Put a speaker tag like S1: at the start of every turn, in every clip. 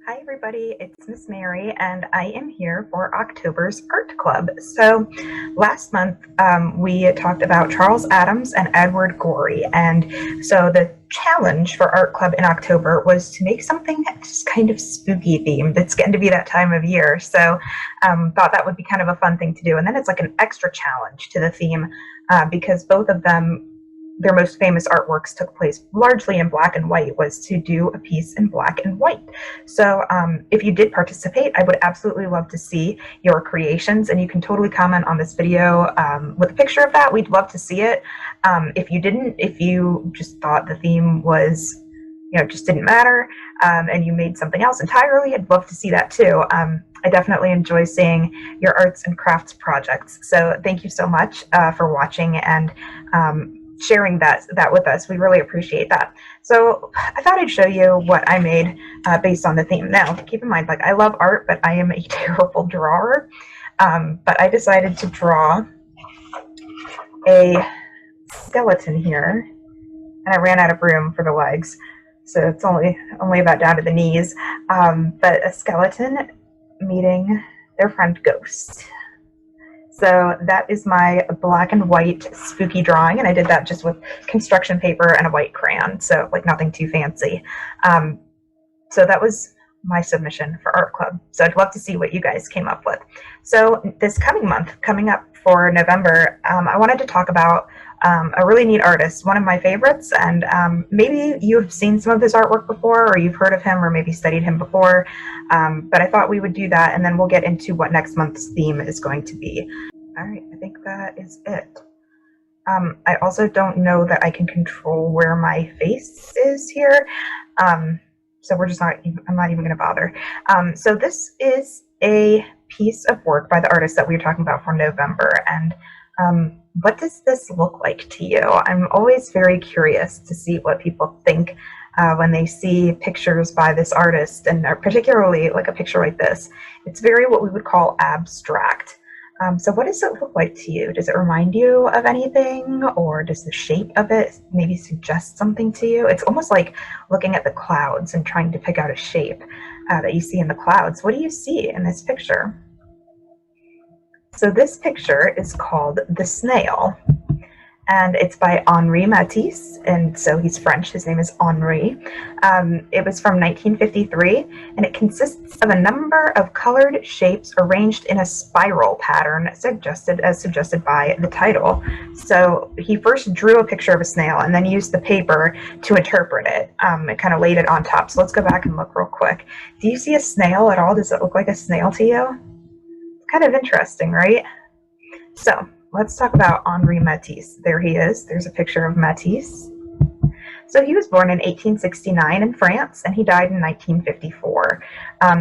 S1: Hi everybody, it's Miss Mary and I am here for October's Art Club. So last month we talked about Charles Addams and Edward Gorey, and so the challenge for Art Club in October was to make something just kind of spooky themed. It's getting to be that time of year, so thought that would be kind of a fun thing to do. And then it's like an extra challenge to the theme because both of them, their most famous artworks took place largely in black and white, was to do a piece in black and white. So if you did participate, I would absolutely love to see your creations, and you can totally comment on this video with a picture of that. We'd love to see it. If you didn't, if you just thought the theme was, just didn't matter, and you made something else entirely, I'd love to see that too. I definitely enjoy seeing your arts and crafts projects. So thank you so much for watching and sharing that with us. We really appreciate that. So I thought I'd show you what I made based on the theme. Now, keep in mind, like, I love art, but I am a terrible drawer. But I decided to draw a skeleton here, and I ran out of room for the legs, so it's only about down to the knees. But a skeleton meeting their friend Ghost. So that is my black and white spooky drawing, and I did that just with construction paper and a white crayon, so like nothing too fancy. So that was my submission for Art Club. So I'd love to see what you guys came up with. So this coming month, coming up for November, I wanted to talk about a really neat artist, one of my favorites, and maybe you've seen some of his artwork before, or you've heard of him, or maybe studied him before, but I thought we would do that, and then we'll get into what next month's theme is going to be. All right, I think that is it. I also don't know that I can control where my face is here, so we're just I'm not even going to bother. So this is a piece of work by the artist that we were talking about for November, and what does this look like to you? I'm always very curious to see what people think when they see pictures by this artist, and particularly like a picture like this. It's very what we would call abstract. So what does it look like to you? Does it remind you of anything, or does the shape of it maybe suggest something to you? It's almost like looking at the clouds and trying to pick out a shape that you see in the clouds. What do you see in this picture? So this picture is called The Snail, and it's by Henri Matisse, and so he's French. His name is Henri. It was from 1953, and it consists of a number of colored shapes arranged in a spiral pattern, suggested by the title. So he first drew a picture of a snail and then used the paper to interpret it. It kind of laid it on top. So let's go back and look real quick. Do you see a snail at all? Does it look like a snail to you? Kind of interesting, right? So let's talk about Henri Matisse. There he is. There's a picture of Matisse. So he was born in 1869 in France, and he died in 1954.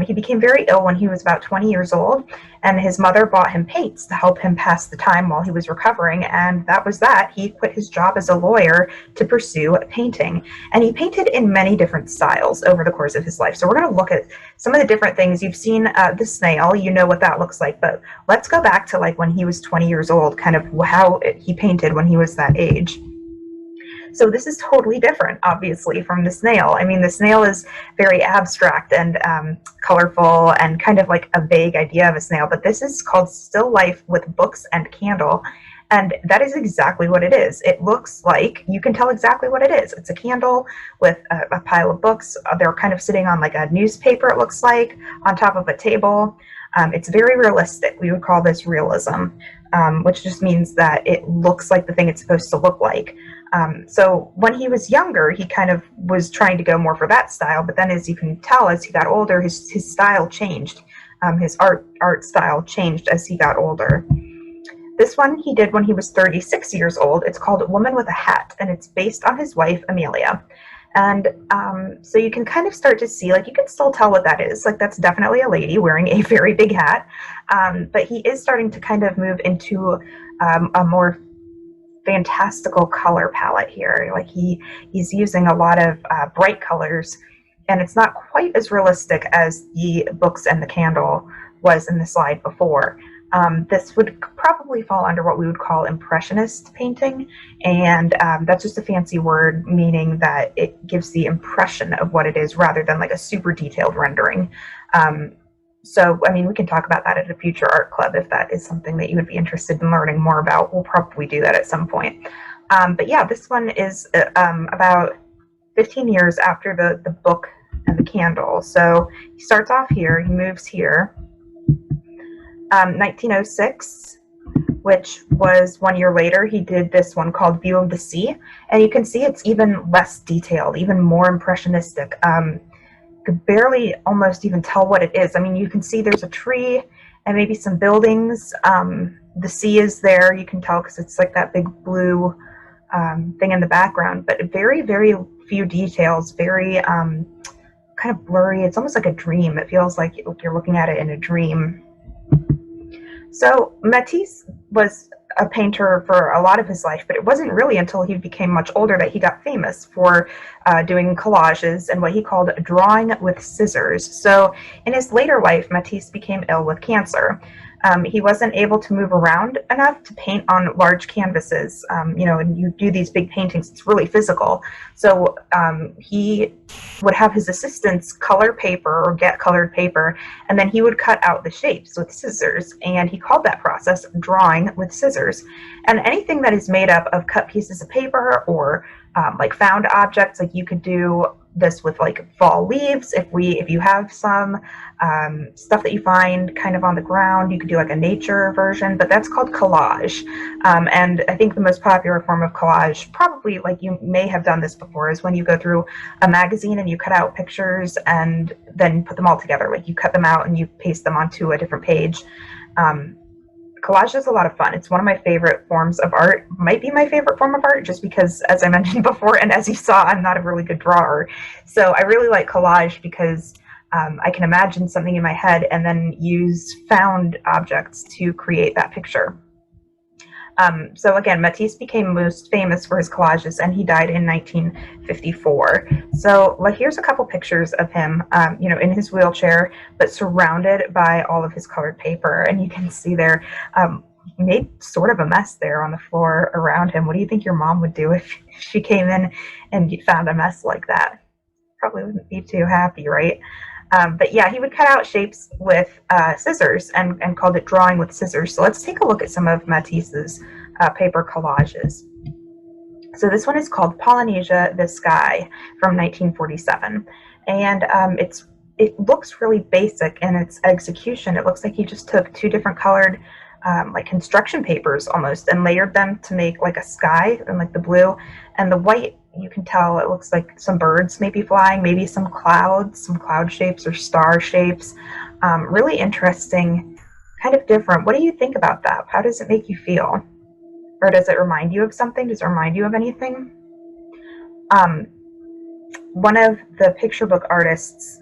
S1: He became very ill when he was about 20 years old, and his mother bought him paints to help him pass the time while he was recovering, and that was that. He quit his job as a lawyer to pursue painting, and he painted in many different styles over the course of his life. So we're going to look at some of the different things. You've seen the snail, you know what that looks like, but let's go back to like when he was 20 years old, kind of how he painted when he was that age. So this is totally different, obviously, from the snail. I mean, the snail is very abstract and colorful and kind of like a vague idea of a snail, but this is called Still Life with Books and Candle, and that is exactly what it is. It looks like, you can tell exactly what it is. It's a candle with a pile of books. They're kind of sitting on like a newspaper, it looks like, on top of a table. It's very realistic. We would call this realism, which just means that it looks like the thing it's supposed to look like. So when he was younger, he kind of was trying to go more for that style, but then as you can tell, as he got older, his style changed. His art style changed as he got older. This one he did when he was 36 years old. It's called Woman with a Hat, and it's based on his wife, Amelia. And so you can kind of start to see, like, you can still tell what that is. Like, that's definitely a lady wearing a very big hat. But he is starting to kind of move into a more fantastical color palette here. Like he's using a lot of bright colors, and it's not quite as realistic as the books and the candle was in the slide before. This would probably fall under what we would call impressionist painting, and that's just a fancy word meaning that it gives the impression of what it is rather than like a super detailed rendering. So, I mean, we can talk about that at a future art club if that is something that you would be interested in learning more about. We'll probably do that at some point. But yeah, this one is about 15 years after the book and the candle. So he starts off here, he moves here. 1906, which was 1 year later, he did this one called View of the Sea. And you can see it's even less detailed, even more impressionistic. Could barely almost even tell what it is. I mean, you can see there's a tree and maybe some buildings. The sea is there, you can tell because it's like that big blue thing in the background, but very, very few details, very kind of blurry. It's almost like a dream. It feels like you're looking at it in a dream. So Matisse was a painter for a lot of his life, but it wasn't really until he became much older that he got famous for doing collages and what he called drawing with scissors. So in his later life, Matisse became ill with cancer. He wasn't able to move around enough to paint on large canvases. You know, and you do these big paintings, it's really physical. So he would have his assistants color paper or get colored paper, and then he would cut out the shapes with scissors. And he called that process drawing with scissors. And anything that is made up of cut pieces of paper or like found objects, like you could do this with like fall leaves. If you have some stuff that you find kind of on the ground, you could do like a nature version, but that's called collage. And I think the most popular form of collage, probably like you may have done this before, is when you go through a magazine and you cut out pictures and then put them all together. Like you cut them out and you paste them onto a different page. Collage is a lot of fun. It's one of my favorite forms of art. Might be my favorite form of art just because, as I mentioned before, and as you saw, I'm not a really good drawer. So I really like collage because I can imagine something in my head and then use found objects to create that picture. So again, Matisse became most famous for his collages, and he died in 1954. So like, here's a couple pictures of him, you know, in his wheelchair, but surrounded by all of his colored paper. And you can see there, he made sort of a mess there on the floor around him. What do you think your mom would do if she came in and found a mess like that? Probably wouldn't be too happy, right? But yeah, he would cut out shapes with scissors and called it drawing with scissors. So let's take a look at some of Matisse's paper collages. So this one is called Polynesia, the Sky from 1947. And it looks really basic in its execution. It looks like he just took two different colored like construction papers almost and layered them to make like a sky, and like the blue and the white, you can tell it looks like some birds maybe flying, maybe some clouds, some cloud shapes or star shapes. Really interesting, kind of different. What do you think about that? How does it make you feel? Or does it remind you of something? Does it remind you of anything? One of the picture book artists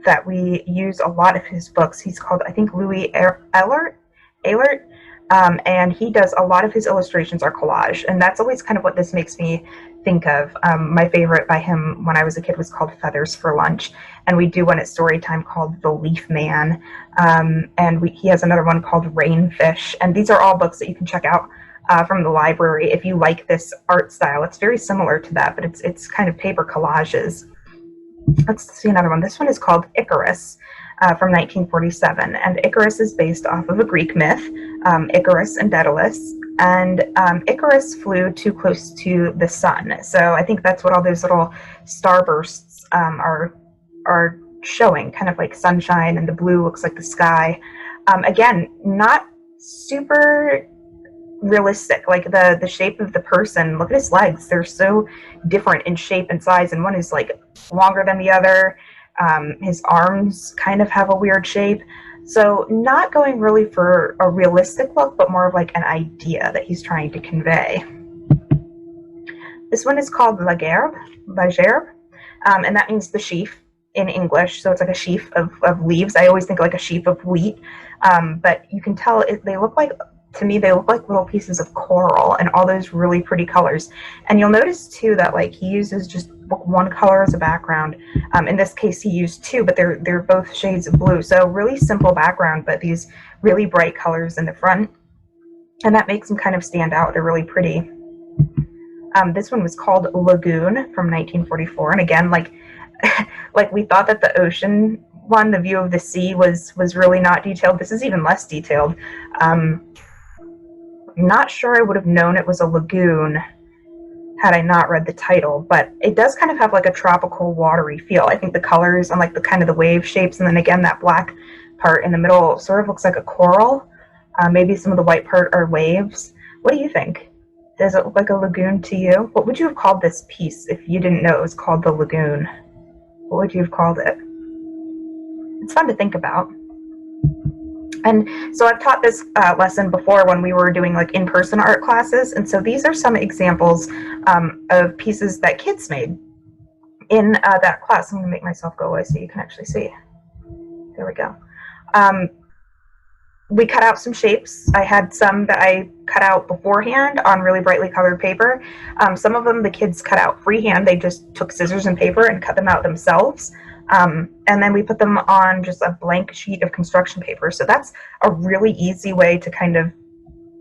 S1: that we use a lot of his books, he's called, I think, Louis Ehlert. And he does a lot of his illustrations are collage, and that's always kind of what this makes me think of. My favorite by him when I was a kid was called Feathers for Lunch, and we do one at story time called The Leaf Man, and he has another one called Rainfish, and these are all books that you can check out from the library if you like this art style. It's very similar to that, but it's kind of paper collages. Let's see another one. This one is called Icarus. From 1947, and Icarus is based off of a Greek myth, Icarus and Daedalus, and Icarus flew too close to the sun. So I think that's what all those little starbursts are showing, kind of like sunshine, and the blue looks like the sky. Again, not super realistic, like the shape of the person. Look at his legs, they're so different in shape and size, and one is like longer than the other. His arms kind of have a weird shape. So not going really for a realistic look, but more of like an idea that he's trying to convey. This one is called Lagerbe, and that means the sheaf in English. So it's like a sheaf of leaves. I always think like a sheaf of wheat, but you can tell they look like to me, they look like little pieces of coral and all those really pretty colors. And you'll notice too that like he uses just one color as a background. In this case, he used two, but they're both shades of blue. So really simple background, but these really bright colors in the front. And that makes them kind of stand out. They're really pretty. This one was called Lagoon from 1944. And again, like we thought that the ocean one, the view of the sea, was really not detailed. This is even less detailed. I'm not sure I would have known it was a lagoon had I not read the title, but it does kind of have like a tropical watery feel. I think the colors and like the kind of the wave shapes, and then again that black part in the middle sort of looks like a coral. Maybe some of the white part are waves. What do you think? Does it look like a lagoon to you? What would you have called this piece if you didn't know it was called the Lagoon? What would you have called it? It's fun to think about. And so I've taught this lesson before when we were doing like in-person art classes, and so these are some examples of pieces that kids made in that class. I'm going to make myself go away so you can actually see. There we go. We cut out some shapes. I had some that I cut out beforehand on really brightly colored paper. Some of them the kids cut out freehand. They just took scissors and paper and cut them out themselves. And then we put them on just a blank sheet of construction paper. So that's a really easy way to kind of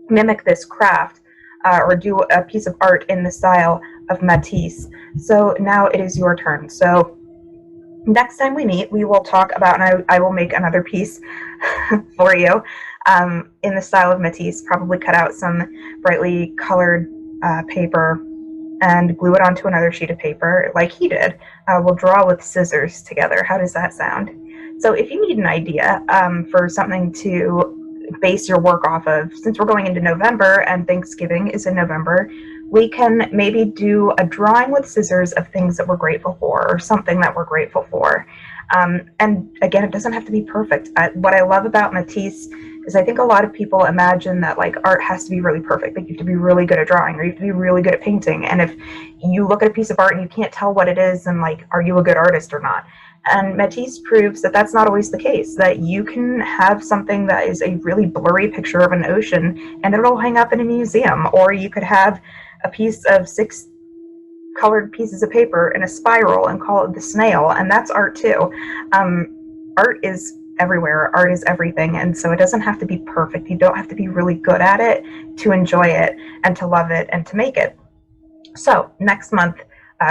S1: mimic this craft or do a piece of art in the style of Matisse. So now it is your turn. So next time we meet, we will talk about, and I will make another piece for you in the style of Matisse, probably cut out some brightly colored paper and glue it onto another sheet of paper like he did. We'll draw with scissors together. How does that sound? So if you need an idea for something to base your work off of, since we're going into November and Thanksgiving is in November, we can maybe do a drawing with scissors of things that we're grateful for or something that we're grateful for. And again, it doesn't have to be perfect. What I love about Matisse is I think a lot of people imagine that like art has to be really perfect. Like you have to be really good at drawing or you have to be really good at painting. And if you look at a piece of art and you can't tell what it is, then like, are you a good artist or not? And Matisse proves that that's not always the case, that you can have something that is a really blurry picture of an ocean and it'll hang up in a museum, or you could have a piece of 6 colored pieces of paper in a spiral and call it the snail, and that's art too. Art is everywhere, art is everything, and so it doesn't have to be perfect. You don't have to be really good at it to enjoy it and to love it and to make it. So next month,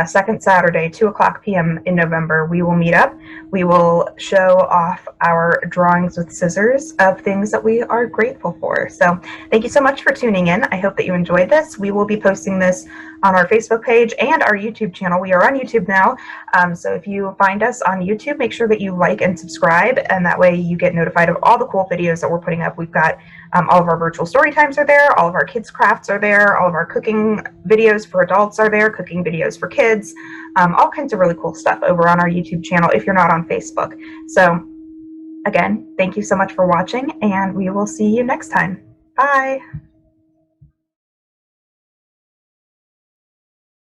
S1: second Saturday, 2:00 p.m. in November, we will meet up. We will show off our drawings with scissors of things that we are grateful for. So thank you so much for tuning in. I hope that you enjoyed this. We will be posting this on our Facebook page and our YouTube channel. We are on YouTube now. So if you find us on YouTube, make sure that you like and subscribe, and that way you get notified of all the cool videos that we're putting up. We've got all of our virtual story times are there, all of our kids crafts are there, all of our cooking videos for adults are there, cooking videos for kids, all kinds of really cool stuff over on our YouTube channel if you're not on Facebook. So again, thank you so much for watching, and we will see you next time. Bye.